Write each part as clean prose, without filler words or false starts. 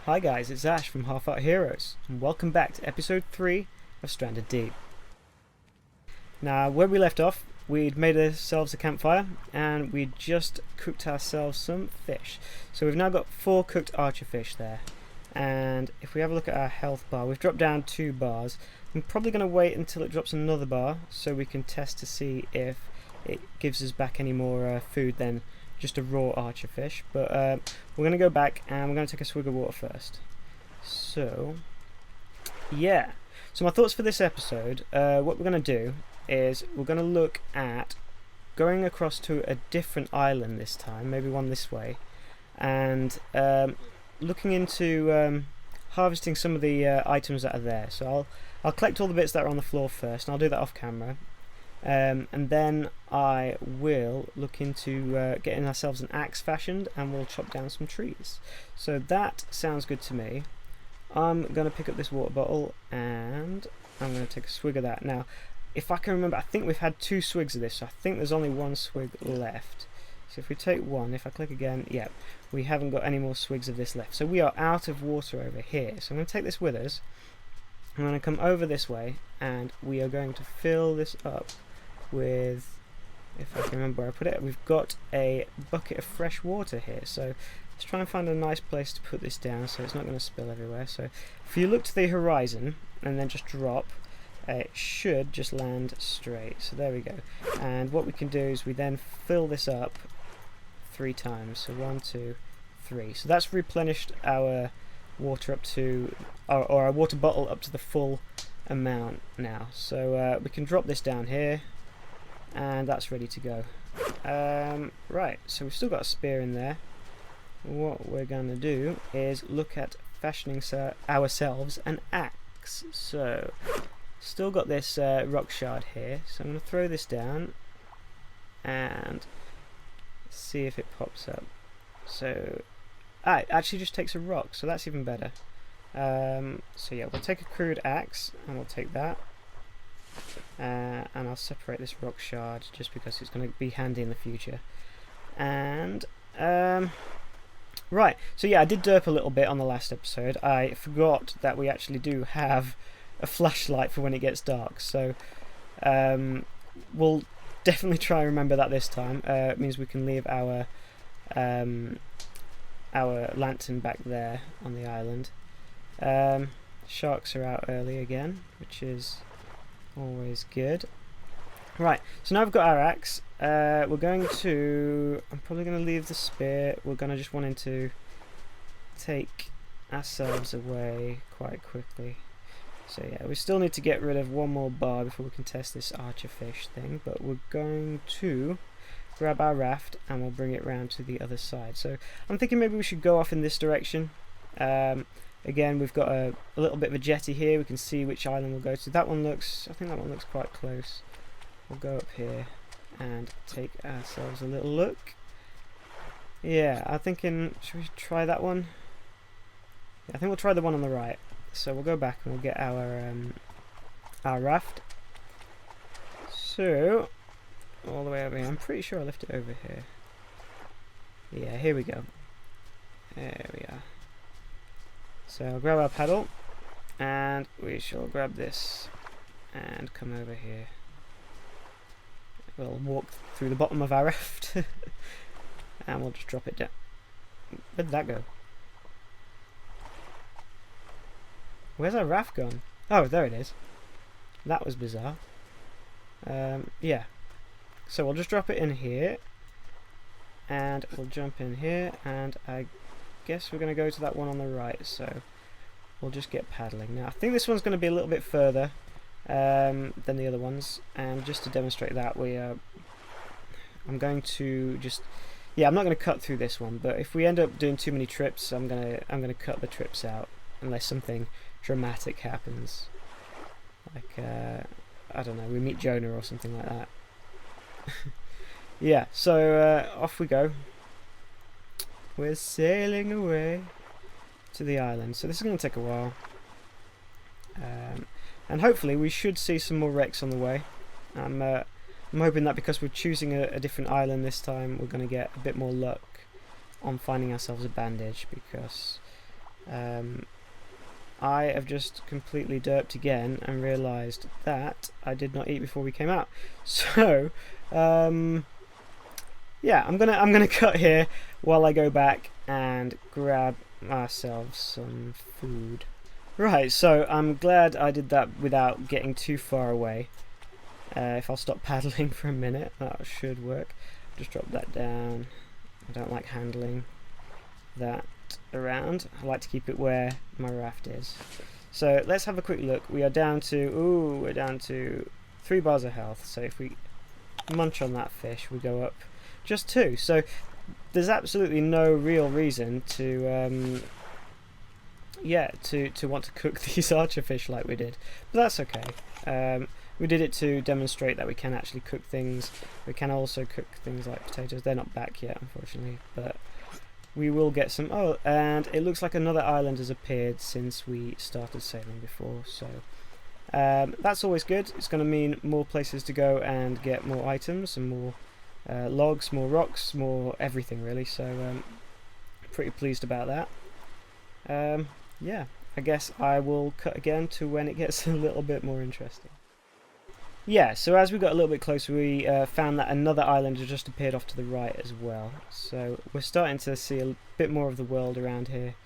Hi guys, it's Ash from Half Art Heroes, and welcome back to episode 3 of Stranded Deep. Now, where we left off, we'd made ourselves a campfire, and we'd just cooked ourselves some fish. So we've now got 4 cooked archer fish there, and if we have a look at our health bar, we've dropped down 2 bars. I'm probably going to wait until it drops another bar, so we can test to see if it gives us back any more food than just a raw archer fish. But we're going to go back and we're going to take a swig of water first. So yeah, so my thoughts for this episode, what we're going to do is we're going to look at going across to a different island this time, maybe one this way, and looking into harvesting some of the items that are there. So I'll collect all the bits that are on the floor first, and I'll do that off camera. And then I will look into getting ourselves an axe fashioned, and we'll chop down some trees. So that sounds good to me. I'm going to pick up this water bottle and I'm going to take a swig of that. Now, if I can remember, I think we've had 2 swigs of this, so I think there's only 1 swig left. So if we take one, if I click again, yeah, we haven't got any more swigs of this left. So we are out of water over here. So I'm going to take this with us. I'm going to come over this way, and we are going to fill this up with, if I can remember where I put it, we've got a bucket of fresh water here. So let's try and find a nice place to put this down so it's not going to spill everywhere. So if you look to the horizon and then just drop, it should just land straight. So there we go. And what we can do is we then fill this up 3 times. So 1, 2, 3. So that's replenished our water up to, or our water bottle up to the full amount now. So we can drop this down here, and that's ready to go. Right, so we've still got a spear in there. What we're going to do is look at fashioning ourselves an axe. So still got this rock shard here, so I'm going to throw this down and see if it pops up. So it actually just takes a rock, so that's even better. So yeah, we'll take a crude axe and we'll take that, and I'll separate this rock shard just because it's going to be handy in the future. And right, so yeah, I did derp a little bit on the last episode. I forgot that we actually do have a flashlight for when it gets dark, so we'll definitely try and remember that this time. It means we can leave our lantern back there on the island. Sharks are out early again, which is always good. Right, so now we've got our axe. I'm probably going to leave the spear. We're going to just wanting to take ourselves away quite quickly. So yeah, we still need to get rid of 1 more bar before we can test this archer fish thing, but we're going to grab our raft and we'll bring it round to the other side. So I'm thinking maybe we should go off in this direction. Again, we've got a little bit of a jetty here. We can see which island we'll go to. I think that one looks quite close. We'll go up here and take ourselves a little look. Yeah, I'm thinking, should we try that one? Yeah, I think we'll try the one on the right. So we'll go back and we'll get our raft. So all the way over here. I'm pretty sure I left it over here. Yeah, here we go. There we are. So I'll grab our paddle, and we shall grab this and come over here. We'll walk through the bottom of our raft and we'll just drop it down. Where did that go? Where's our raft gone? Oh, there it is. That was bizarre. Yeah. So we'll just drop it in here, and we'll jump in here, and I guess we're going to go to that one on the right, so we'll just get paddling. Now I think this one's going to be a little bit further than the other ones, and just to demonstrate that, I'm going to just, yeah, I'm not going to cut through this one, but if we end up doing too many trips, I'm going to cut the trips out unless something dramatic happens, like I don't know, we meet Jonah or something like that. Yeah, so off we go. We're sailing away to the island. So this is going to take a while. And hopefully we should see some more wrecks on the way. I'm hoping that because we're choosing a different island this time, we're going to get a bit more luck on finding ourselves a bandage, because I have just completely derped again and realised that I did not eat before we came out. So, yeah, I'm gonna cut here while I go back and grab ourselves some food. Right, so I'm glad I did that without getting too far away. If I'll stop paddling for a minute, that should work. Just drop that down. I don't like handling that around. I like to keep it where my raft is. So let's have a quick look. We are down to, we're down to 3 bars of health. So if we munch on that fish, we go up just 2. So there's absolutely no real reason to to want to cook these archer fish like we did, but that's okay. We did it to demonstrate that we can actually cook things. We can also cook things like potatoes. They're not back yet, unfortunately, but we will get some. Oh, and it looks like another island has appeared since we started sailing before, so that's always good. It's going to mean more places to go and get more items and more logs, more rocks, more everything really, so pretty pleased about that. Yeah, I guess I will cut again to when it gets a little bit more interesting. Yeah, so as we got a little bit closer, we found that another island had just appeared off to the right as well. So we're starting to see a bit more of the world around here.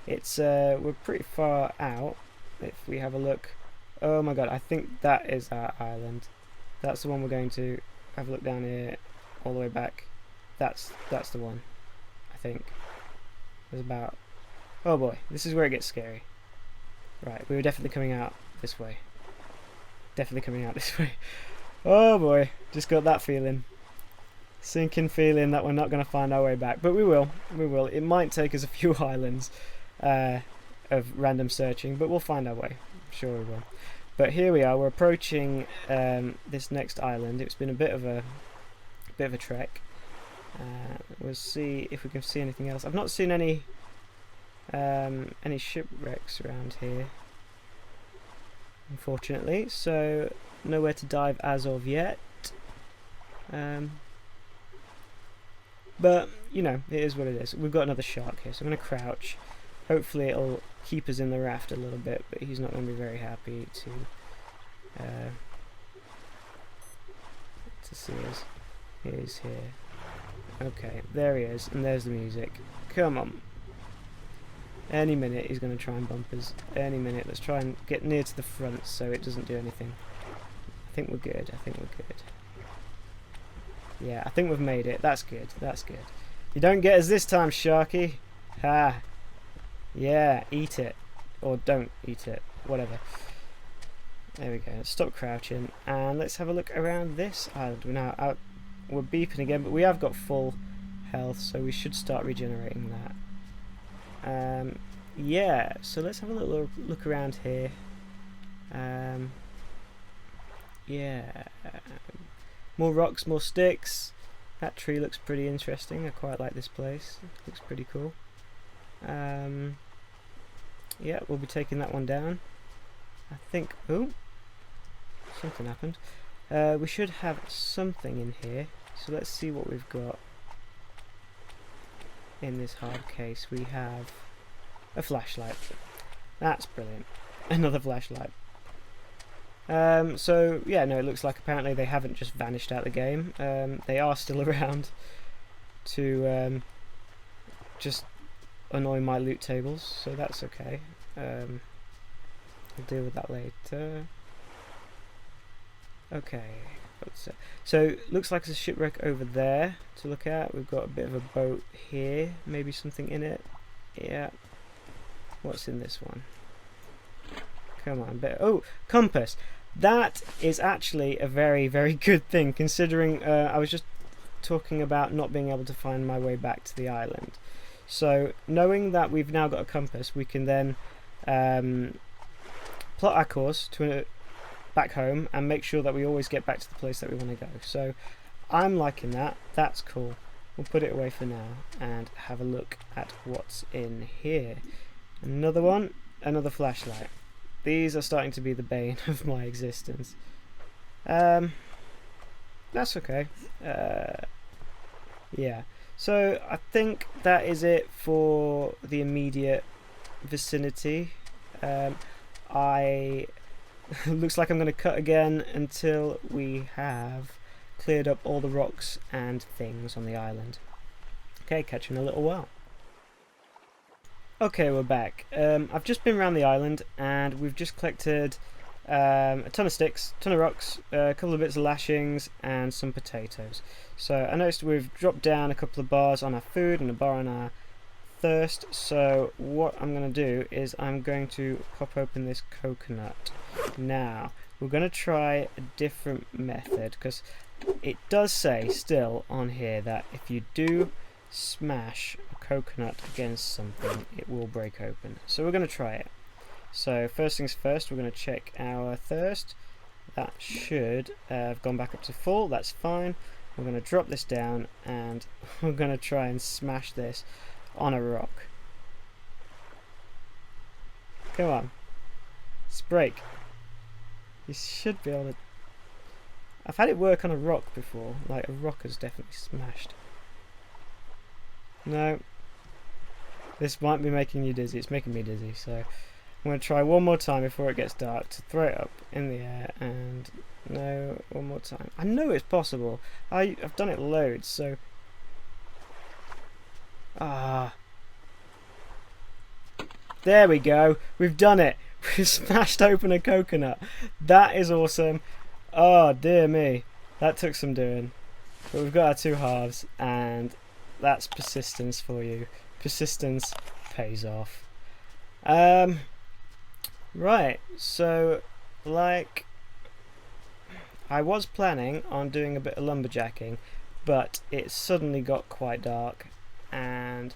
It's we're pretty far out. If we have a look, oh my god, I think that is our island. That's the one we're going to have a look down here, all the way back. That's the one, I think. There's about. Oh boy, this is where it gets scary. Right, we were definitely coming out this way. Definitely coming out this way. Oh boy, just got that feeling. Sinking feeling that we're not going to find our way back. But we will. We will. It might take us a few islands of random searching, but we'll find our way. I'm sure we will. But here we are. We're approaching this next island. It's been a bit of a trek. We'll see if we can see anything else. I've not seen any shipwrecks around here, unfortunately, so nowhere to dive as of yet. But you know, it is what it is. We've got another shark here, so I'm going to crouch. Hopefully it'll keep us in the raft a little bit, but he's not going to be very happy to see us. He is here. Okay, there he is, and there's the music. Come on. Any minute he's going to try and bump us. Any minute. Let's try and get near to the front so it doesn't do anything. I think we're good. I think we're good. Yeah, I think we've made it. That's good. That's good. You don't get us this time, Sharky. Ha. Yeah, eat it. Or don't eat it. Whatever. There we go. Stop crouching. And let's have a look around this island. We're beeping again, but we have got full health, so we should start regenerating that. Yeah, so let's have a little look around here. Yeah, more rocks, more sticks. That tree looks pretty interesting. I quite like this place. It looks pretty cool. Yeah, we'll be taking that one down. I think. Oh, something happened. We should have something in here. So let's see what we've got. In this hard case, we have a flashlight. That's brilliant. Another flashlight. So yeah, no, it looks like apparently they haven't just vanished out the game. They are still around to just annoy my loot tables, so that's okay. I'll deal with that later. Okay. So looks like there's a shipwreck over there to look at. We've got a bit of a boat here, maybe something in it. Yeah. What's in this one? Come on, oh, compass. That is actually a very, very good thing, considering I was just talking about not being able to find my way back to the island. So knowing that we've now got a compass, we can then plot our course to back home and make sure that we always get back to the place that we want to go. So I'm liking that. That's cool. We'll put it away for now and have a look at what's in here. Another one, another flashlight. These are starting to be the bane of my existence. That's okay. Yeah. So I think that is it for the immediate vicinity. I looks like I'm going to cut again until we have cleared up all the rocks and things on the island. Okay, catch you in a little while. Okay, we're back. I've just been around the island and we've just collected a ton of sticks, a ton of rocks, a couple of bits of lashings and some potatoes. So I noticed we've dropped down a couple of bars on our food and a bar on our thirst. So what I'm going to do is I'm going to pop open this coconut. Now we're going to try a different method because it does say still on here that if you do smash a coconut against something it will break open. So we're going to try it. So first things first, we're going to check our thirst. That should have gone back up to full. That's fine. We're going to drop this down and we're going to try and smash this on a rock. Come on, let's break. You should be able to. I've had it work on a rock before, like a rock has definitely smashed. No, this might be making you dizzy. It's making me dizzy, so I'm going to try one more time before it gets dark to throw it up in the air. And no, one more time. I know it's possible. I've done it loads, so there we go. We've done it. We've smashed open a coconut. That is awesome. Oh dear me, that took some doing. But we've got our two halves, and that's persistence for you. Persistence pays off. Right, so like I was planning on doing a bit of lumberjacking, but it suddenly got quite dark, and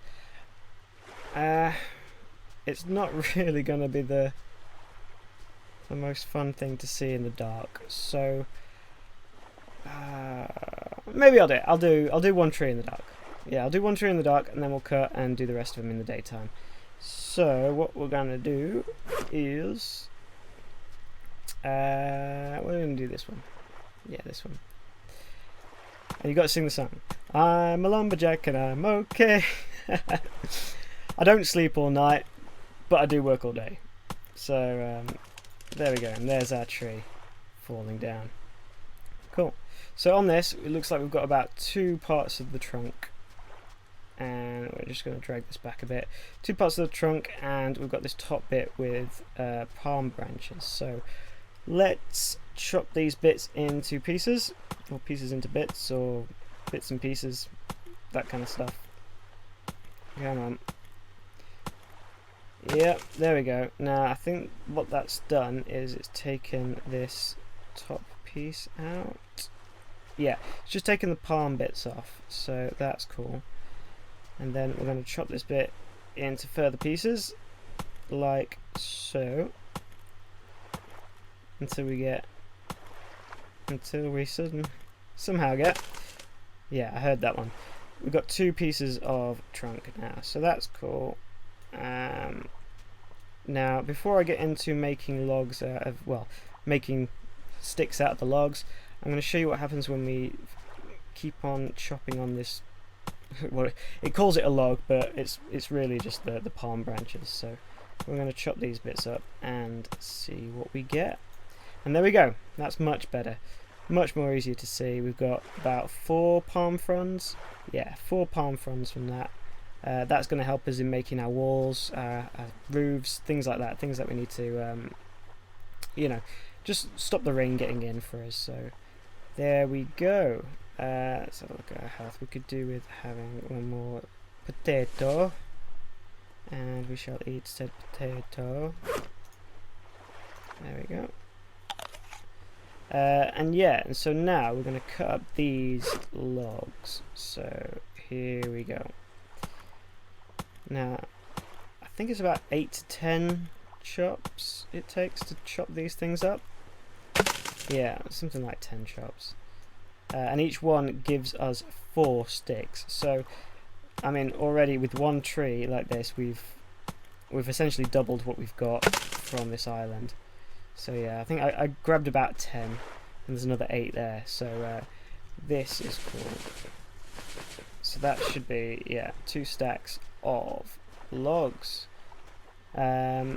it's not really going to be the most fun thing to see in the dark. So maybe I'll do it. I'll do one tree in the dark. Yeah, I'll do one tree in the dark, and then we'll cut and do the rest of them in the daytime. So what we're gonna do is we're gonna do this one. Yeah, this one. And you got to sing the song. I'm a lumberjack and I'm okay. I don't sleep all night, but I do work all day. So there we go, and there's our tree falling down. Cool. So on this, it looks like we've got about 2 parts of the trunk, and we're just going to drag this back a bit. 2 parts of the trunk, and we've got this top bit with palm branches. So let's chop these bits into pieces, or pieces into bits, or bits and pieces, that kind of stuff. Come on. Yep, there we go. Now I think what that's done is it's taken this top piece out. Yeah, it's just taken the palm bits off, so that's cool. And then we're going to chop this bit into further pieces, like so, until we somehow get. Yeah, I heard that one. We've got 2 pieces of trunk now, so that's cool. Now before I get into making logs making sticks out of the logs, I'm going to show you what happens when we keep on chopping on this. Well, it calls it a log, but it's really just the palm branches. So we're going to chop these bits up and see what we get. And there we go. That's much better, much more easier to see. We've got about 4 palm fronds. Yeah, 4 palm fronds from that. That's going to help us in making our walls, our roofs, things like that. Things that we need to, just stop the rain getting in for us. So there we go. Let's have a look at our health. We could do with having one more potato, and we shall eat said potato. There we go. And so now we're going to cut up these logs. So here we go. Now I think it's about 8 to 10 chops it takes to chop these things up. Yeah, something like 10 chops. And each one gives us 4 sticks. So I mean, already with one tree like this, we've essentially doubled what we've got from this island. So yeah, I think I grabbed about 10, and there's another 8 there. So this is cool. So that should be 2 stacks of logs. Yeah,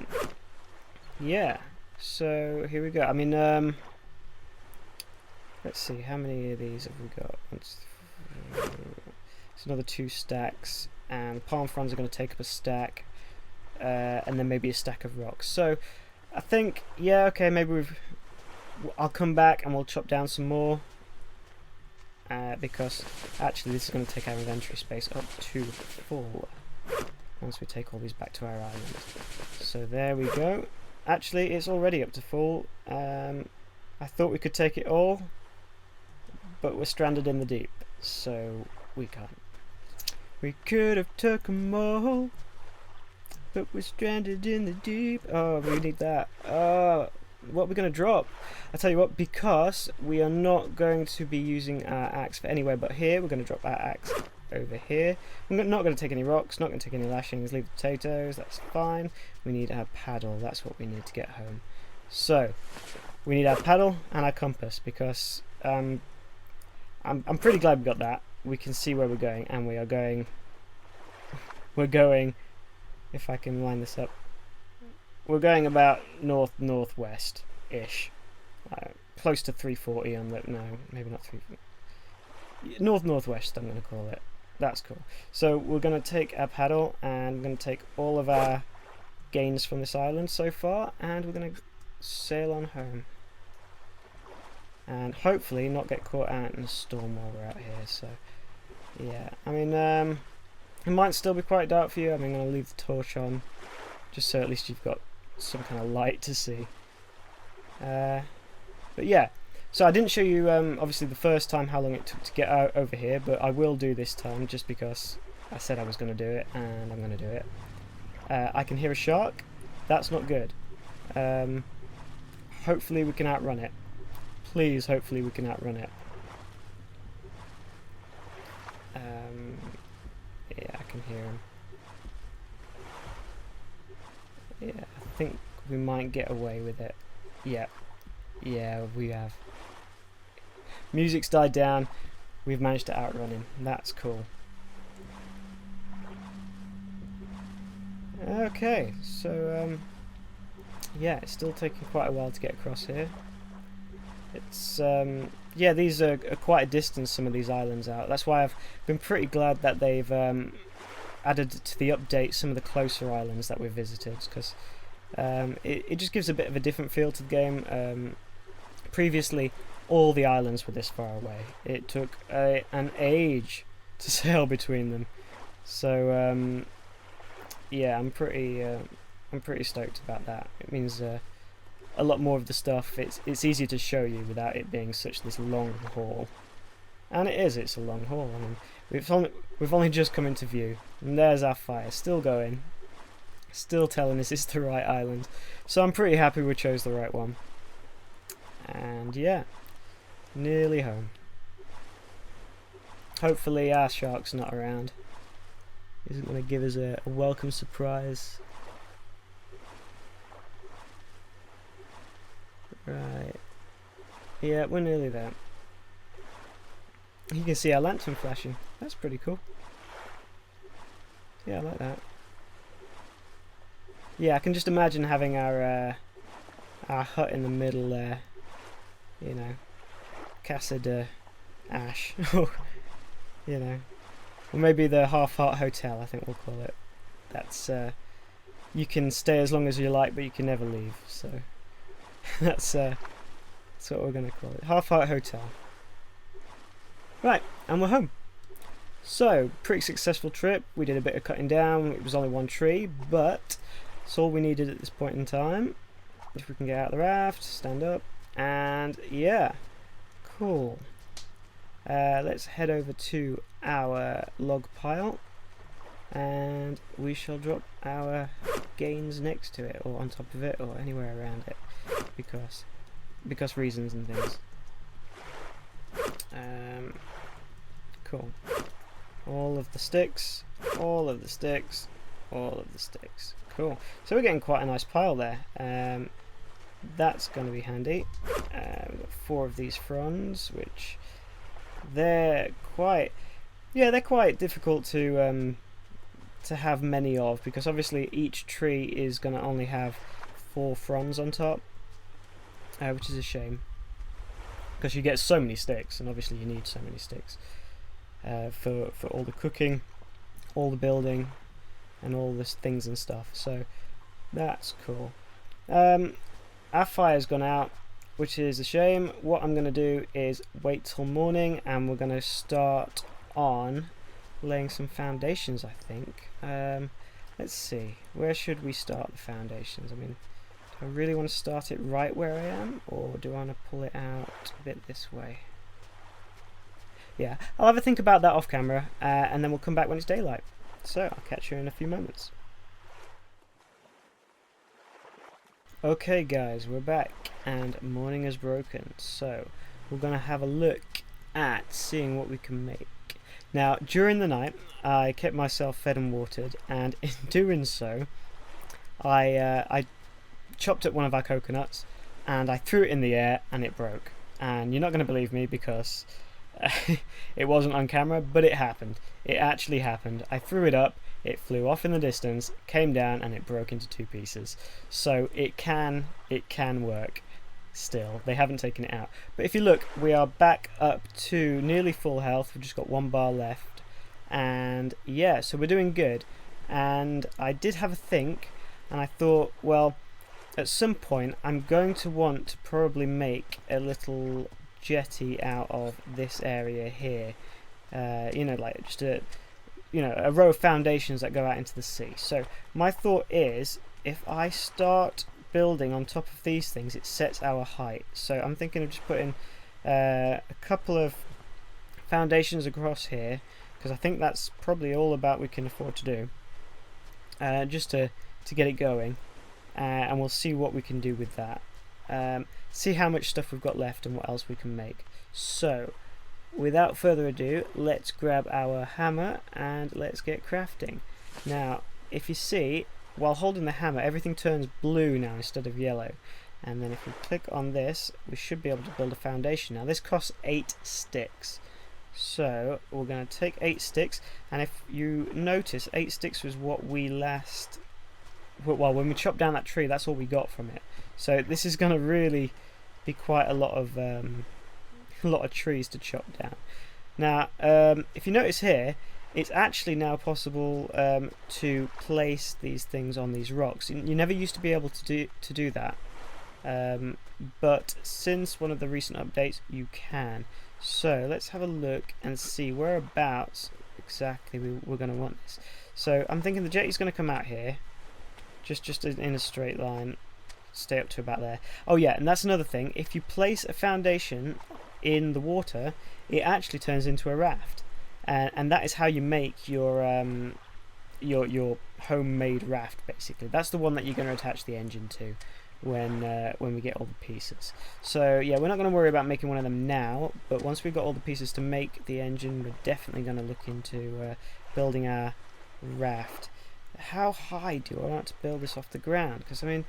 so here we go. I mean, let's see, how many of these have we got? It's another 2 stacks, and palm fronds are going to take up a stack, and then maybe a stack of rocks. So I think, yeah, okay, maybe I'll come back and we'll chop down some more, because actually this is going to take our inventory space up to full once we take all these back to our island. So there we go. Actually, it's already up to full. I thought we could take it all, but we're stranded in the deep, so we can't. We could have took 'em all, but we're stranded in the deep. Oh, we need that. What are we going to drop? I tell you what, because we are not going to be using our axe for anywhere but here, we're going to drop our axe over here. I'm not going to take any rocks, not going to take any lashings, leave the potatoes, that's fine. We need our paddle, that's what we need to get home. So, we need our paddle and our compass, because I'm pretty glad we got that. We can see where we're going, and we're going, if I can line this up, we're going about north-northwest-ish. Close to 340 on the, no, maybe not 340. North-northwest, I'm going to call it. That's cool. So we're going to take our paddle, and we're going to take all of our gains from this island so far, and we're going to sail on home. And hopefully not get caught out in a storm while we're out here. So, yeah. I mean, it might still be quite dark for you. I mean, I'm going to leave the torch on, just so at least you've got some kind of light to see. But yeah, so I didn't show you obviously the first time how long it took to get out over here, but I will do this time just because I said I was going to do it, and I'm going to do it. I can hear a shark. That's not good. Hopefully we can outrun it. Please, hopefully we can outrun it. Yeah, I can hear him. Yeah, I think we might get away with it. Yeah, we have. Music's died down. We've managed to outrun him. That's cool. Okay, so yeah, it's still taking quite a while to get across here. It's yeah, these are quite a distance, some of these islands out. That's why I've been pretty glad that they've added to the update some of the closer islands that we've visited, because it just gives a bit of a different feel to the game. Previously, all the islands were this far away. It took an age to sail between them. So yeah, I'm pretty stoked about that. It means a lot more of the stuff, it's easier to show you without it being such this long haul. And it's a long haul. I mean, we've only just come into view, and there's our fire, still going, still telling us it's the right island. So I'm pretty happy we chose the right one. And yeah, nearly home. Hopefully our shark's not around. Isn't going to give us a welcome surprise. Right. Yeah, we're nearly there. You can see our lantern flashing. That's pretty cool. Yeah, I like that. Yeah, I can just imagine having our hut in the middle there. You know, Casa Ash. You know, or maybe the Half Heart Hotel, I think we'll call it. That's you can stay as long as you like, but you can never leave. So that's what we're gonna call it. Half Heart Hotel. Right, and we're home. So, pretty successful trip. We did a bit of cutting down. It was only one tree, but it's all we needed at this point in time. If we can get out of the raft, stand up, and yeah, cool. Let's head over to our log pile, and we shall drop our gains next to it, or on top of it, or anywhere around it, because reasons and things. Cool. All of the sticks, all of the sticks, all of the sticks. Cool. So we're getting quite a nice pile there. That's going to be handy. We've got 4 of these fronds, which they're quite difficult to to have many of, because obviously each tree is going to only have 4 fronds on top, which is a shame, because you get so many sticks, and obviously you need so many sticks for all the cooking, all the building, and all the things and stuff. So that's cool. Our fire's gone out, which is a shame. What I'm going to do is wait till morning, and we're going to start on laying some foundations, I think. Let's see, where should we start the foundations? I mean, do I really want to start it right where I am, or do I want to pull it out a bit this way? Yeah, I'll have a think about that off camera, and then we'll come back when it's daylight. So I'll catch you in a few moments. Okay guys, we're back and morning has broken, so we're going to have a look at seeing what we can make. Now, during the night I kept myself fed and watered, and in doing so I chopped up one of our coconuts and I threw it in the air and it broke. And you're not going to believe me, because it wasn't on camera, but it happened. It actually happened. I threw it up, it flew off in the distance, came down, and it broke into 2 pieces. So it can work still. They haven't taken it out. But if you look, we are back up to nearly full health. We've just got 1 bar left. And yeah, so we're doing good. And I did have a think, and I thought, well, at some point I'm going to want to probably make a little jetty out of this area here. You know, like just a row of foundations that go out into the sea. So my thought is, if I start building on top of these things, it sets our height. So I'm thinking of just putting a couple of foundations across here, because I think that's probably all about we can afford to do, just to get it going, and we'll see what we can do with that. See how much stuff we've got left and what else we can make. So without further ado, let's grab our hammer and let's get crafting. Now, if you see, while holding the hammer, everything turns blue now instead of yellow. And then if we click on this, we should be able to build a foundation. Now this costs 8 sticks. So we're going to take 8 sticks, and if you notice, 8 sticks was what we last... Well, when we chopped down that tree, that's all we got from it. So this is going to really be quite a lot of trees to chop down. Now, if you notice here, it's actually now possible to place these things on these rocks. You never used to be able to do that, but since one of the recent updates, you can. So let's have a look and see whereabouts exactly we're going to want this. So I'm thinking the jetty's going to come out here, just in a straight line, stay up to about there. Oh yeah, and that's another thing. If you place a foundation in the water, it actually turns into a raft, and that is how you make your homemade raft. Basically, that's the one that you're going to attach the engine to when we get all the pieces. So yeah, we're not going to worry about making one of them now, but once we've got all the pieces to make the engine, we're definitely going to look into building our raft. How high do I want to build this off the ground? Because I mean,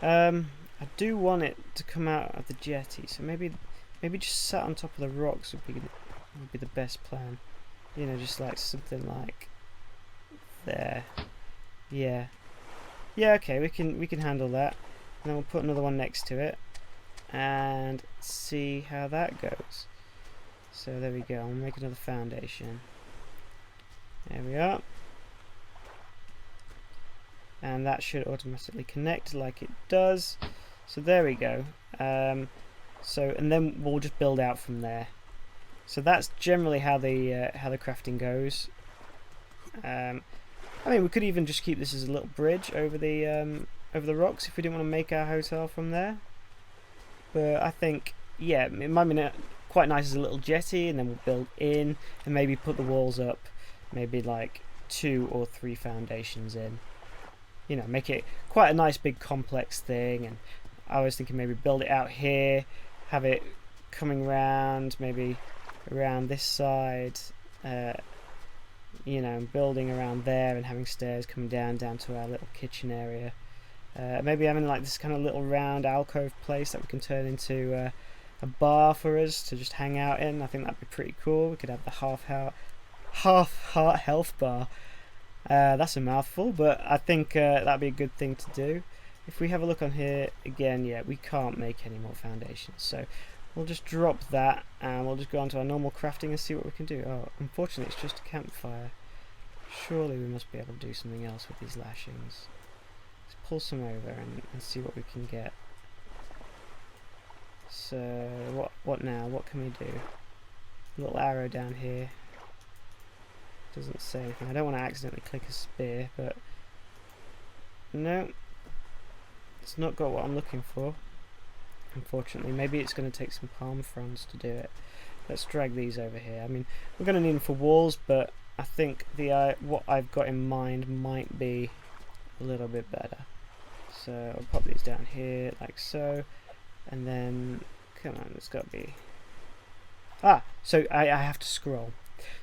I do want it to come out of the jetty, so maybe just sat on top of the rocks would be the best plan. You know, just like something like there. Yeah. Okay, we can handle that. And then we'll put another one next to it and see how that goes. So there we go. I'll make another foundation. There we are. And that should automatically connect like it does. So there we go. So and then we'll just build out from there. So that's generally how the crafting goes. I mean, we could even just keep this as a little bridge over the rocks if we didn't want to make our hotel from there. But I think, yeah, it might be quite nice as a little jetty, and then we'll build in and maybe put the walls up, maybe like 2 or 3 foundations in. You know, make it quite a nice big complex thing. And I was thinking maybe build it out here, have it coming round, maybe around this side, you know, building around there and having stairs coming down to our little kitchen area. Maybe having like this kind of little round alcove place that we can turn into a bar for us to just hang out in. I think that'd be pretty cool. We could have the half heart health bar. That's a mouthful, but I think that'd be a good thing to do. If we have a look on here again, yeah, we can't make any more foundations, so we'll just drop that and we'll just go on to our normal crafting and see what we can do. Oh, unfortunately it's just a campfire. Surely we must be able to do something else with these lashings. Let's pull some over and see what we can get. So what now? What can we do? A little arrow down here. Doesn't say anything. I don't want to accidentally click a spear, but no, it's not got what I'm looking for, unfortunately. Maybe it's going to take some palm fronds to do it. Let's drag these over here. I mean, we're going to need them for walls, but I think the what I've got in mind might be a little bit better. So I'll pop these down here like so, and then come on, it's got to be so I have to scroll.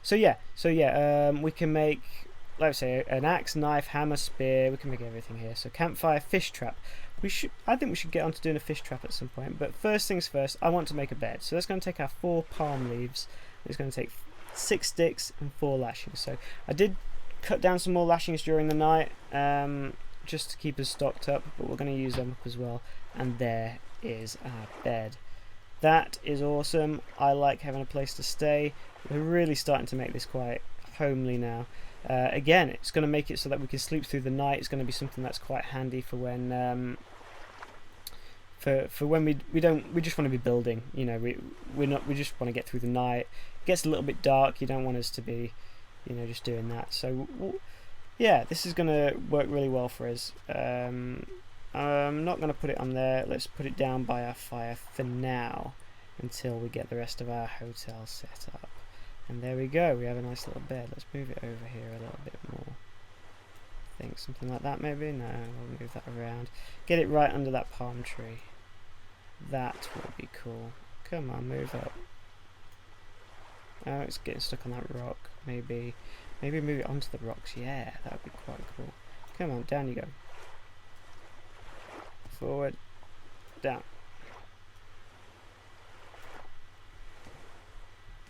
So yeah, we can make, let's say, an axe, knife, hammer, spear. We can make everything here. So campfire, fish trap. I think we should get on to doing a fish trap at some point. But first things first, I want to make a bed. So that's going to take our 4 palm leaves. It's going to take 6 sticks and 4 lashings. So I did cut down some more lashings during the night, just to keep us stocked up. But we're going to use them up as well. And there is our bed. That is awesome. I like having a place to stay. We're really starting to make this quite homely now. Again, it's going to make it so that we can sleep through the night. It's going to be something that's quite handy for when for when we just want to be building. You know, we just want to get through the night. It gets a little bit dark. You don't want us to be, you know, just doing that. So yeah, this is going to work really well for us. I'm not going to put it on there. Let's put it down by our fire for now until we get the rest of our hotel set up. And there we go, we have a nice little bed. Let's move it over here a little bit more. I think something like that maybe? No, we'll move that around. Get it right under that palm tree. That would be cool. Come on, move up. Oh, it's getting stuck on that rock. Maybe move it onto the rocks. Yeah, that would be quite cool. Come on, down you go. Forward, down.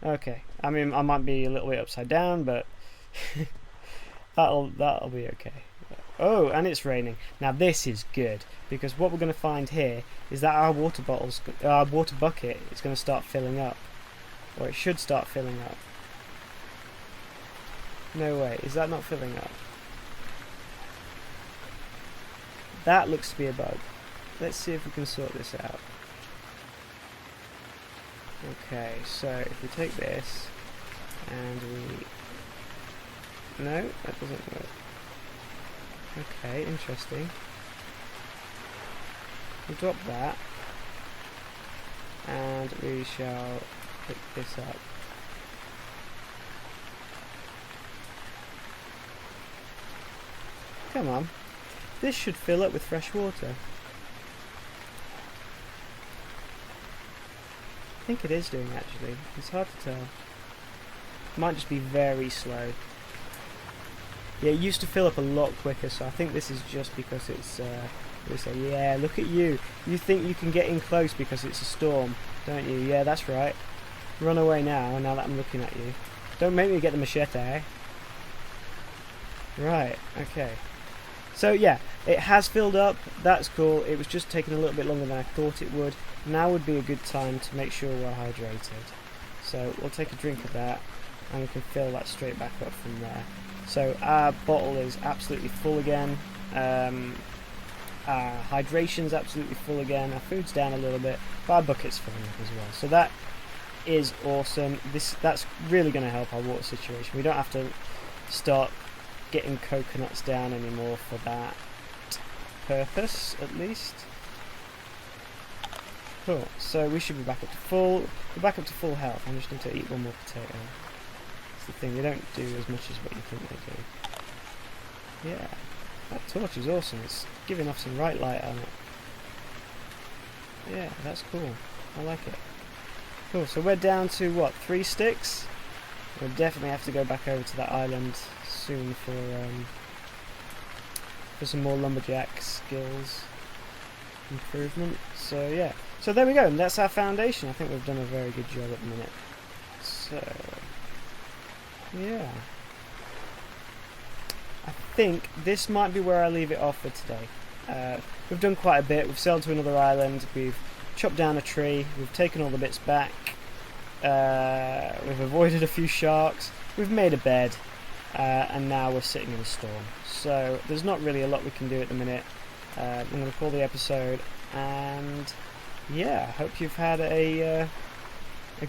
Okay, I mean, I might be a little bit upside down, but that'll be okay. Oh, and it's raining. Now this is good, because what we're going to find here is that our water bucket is going to start filling up, or it should start filling up. No way, is that not filling up? That looks to be a bug. Let's see if we can sort this out. Okay, so if we take this and no, that doesn't work. Okay, interesting. We'll drop that and we shall pick this up. Come on, this should fill up with fresh water. I think it is doing, actually. It's hard to tell. It might just be very slow. Yeah, it used to fill up a lot quicker, so I think this is just because it's yeah, look at you. You think you can get in close because it's a storm, don't you? Yeah, that's right. Run away now that I'm looking at you. Don't make me get the machete. Right, okay. So yeah, it has filled up. That's cool. It was just taking a little bit longer than I thought it would. Now would be a good time to make sure we're hydrated. So we'll take a drink of that and we can fill that straight back up from there. So our bottle is absolutely full again. Our hydration's absolutely full again. Our food's down a little bit, but our bucket's filling up as well. So that is awesome. That's really going to help our water situation. We don't have to start getting coconuts down anymore for that purpose, at least. Cool, so we should be back up to full. We're back up to full health. I just need to eat one more potato. That's the thing, they don't do as much as what you think they do. Yeah, that torch is awesome. It's giving off some right light on it. Yeah, that's cool. I like it. Cool, so we're down to what, 3 sticks? We'll definitely have to go back over to that island soon for some more lumberjack skills improvement. So yeah, so there we go, and that's our foundation. I think we've done a very good job at the minute. So yeah, I think this might be where I leave it off for today. We've done quite a bit. We've sailed to another island, we've chopped down a tree, we've taken all the bits back, we've avoided a few sharks, we've made a bed, and now we're sitting in a storm. So there's not really a lot we can do at the minute. I'm going to call the episode, and yeah, I hope you've had a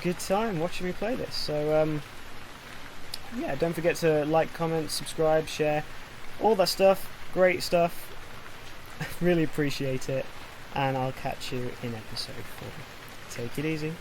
good time watching me play this. So yeah, don't forget to like, comment, subscribe, share, all that stuff. Great stuff. Really appreciate it, and I'll catch you in episode 4. Take it easy.